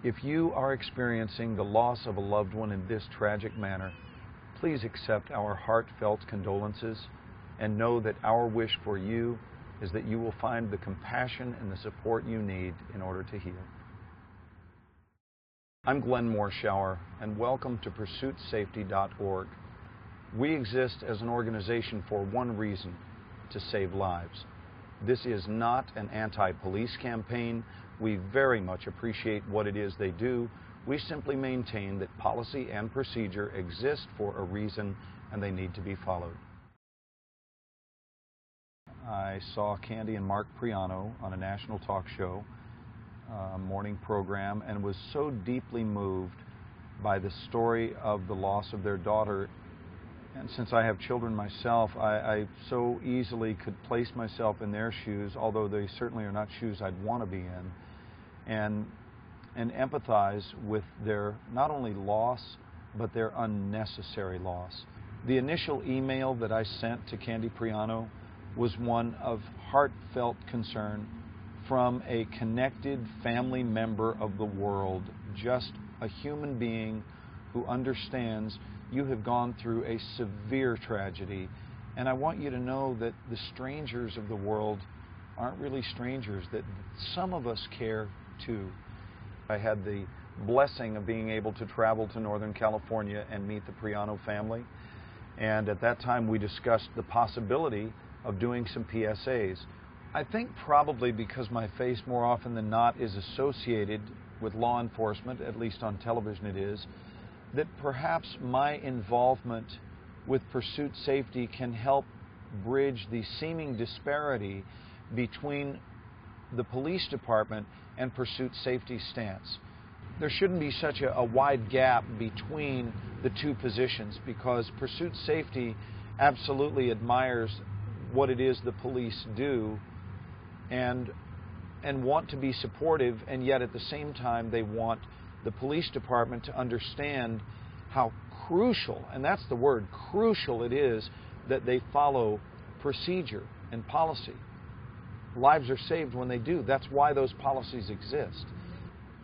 If you are experiencing the loss of a loved one in this tragic manner, please accept our heartfelt condolences and know that our wish for you is that you will find the compassion and the support you need in order to heal. I'm Glenn Morshower, and welcome to PursuitSafety.org. We exist as an organization for one reason: to save lives. This is not an anti-police campaign. We very much appreciate what it is they do. We simply maintain that policy and procedure exist for a reason, and they need to be followed. I saw Candy and Mark Priano on a national talk show, morning program, and was so deeply moved by the story of the loss of their daughter. And since I have children myself, I so easily could place myself in their shoes, although they certainly are not shoes I'd want to be in, and empathize with their not only loss, but their unnecessary loss. The initial email that I sent to Candy Priano was one of heartfelt concern from a connected family member of the world, just a human being who understands you have gone through a severe tragedy, and I want you to know that the strangers of the world aren't really strangers, that some of us care too. I had the blessing of being able to travel to Northern California and meet the Priano family, and at that time we discussed the possibility of doing some PSAs. I think probably because my face more often than not is associated with law enforcement, at least on television it is, that perhaps my involvement with Pursuit Safety can help bridge the seeming disparity between the police department and Pursuit Safety's stance. There shouldn't be such a wide gap between the two positions, because Pursuit Safety absolutely admires what it is the police do and want to be supportive, and yet at the same time they want the police department to understand how crucial, and that's the word, crucial it is that they follow procedure and policy. Lives are saved when they do. That's why those policies exist.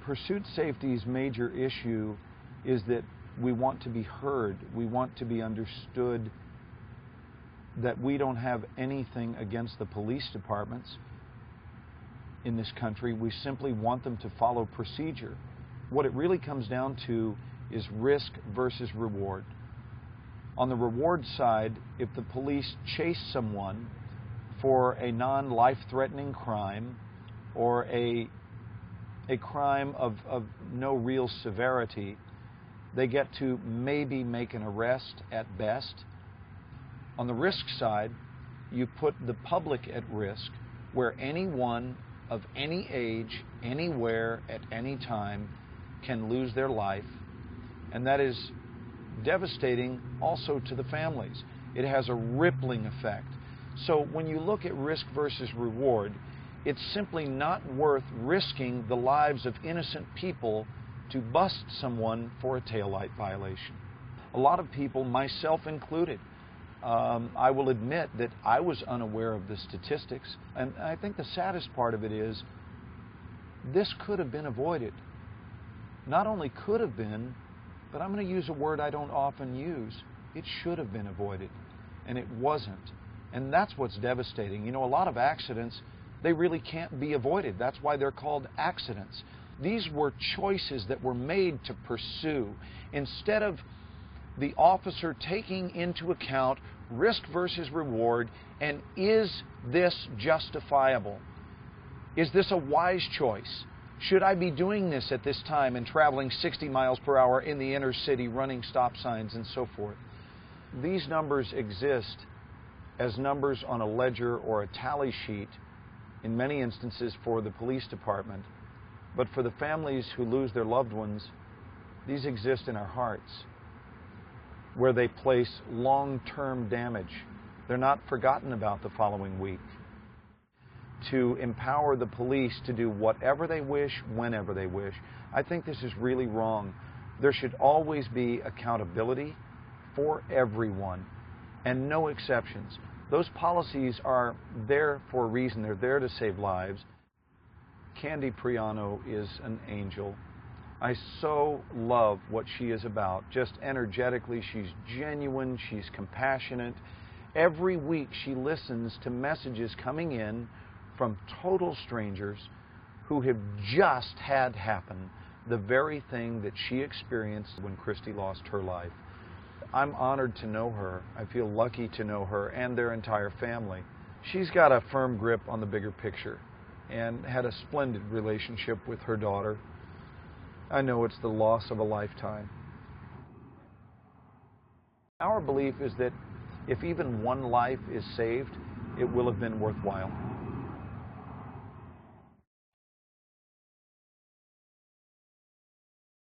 Pursuit Safety's major issue is that we want to be heard. We want to be understood, that we don't have anything against the police departments in this country. We simply want them to follow procedure. What it really comes down to is risk versus reward. On the reward side, if the police chase someone for a non-life-threatening crime or a crime of no real severity, they get to maybe make an arrest at best. On the risk side, you put the public at risk, where anyone of any age, anywhere, at any time can lose their life, and that is devastating also to the families. It has a rippling effect. So when you look at risk versus reward, it's simply not worth risking the lives of innocent people to bust someone for a taillight violation. A lot of people, myself included, I will admit that I was unaware of the statistics, and I think the saddest part of it is this could have been avoided. Not only could have been, but I'm going to use a word I don't often use. It should have been avoided, and it wasn't. And that's what's devastating. You know, a lot of accidents, they really can't be avoided. That's why they're called accidents. These were choices that were made to pursue. Instead of the officer taking into account risk versus reward, and is this justifiable? Is this a wise choice? Should I be doing this at this time and traveling 60 miles per hour in the inner city, running stop signs and so forth? These numbers exist as numbers on a ledger or a tally sheet, in many instances for the police department. But for the families who lose their loved ones, these exist in our hearts, where they place long-term damage. They're not forgotten about the following week. To empower the police to do whatever they wish, whenever they wish, I think this is really wrong. There should always be accountability for everyone, and no exceptions. Those policies are there for a reason. They're there to save lives. Candy Priano is an angel. I so love what she is about. Just energetically, she's genuine, she's compassionate. Every week she listens to messages coming in from total strangers who have just had happen the very thing that she experienced when Christy lost her life. I'm honored to know her. I feel lucky to know her and their entire family. She's got a firm grip on the bigger picture and had a splendid relationship with her daughter. I know it's the loss of a lifetime. Our belief is that if even one life is saved, it will have been worthwhile.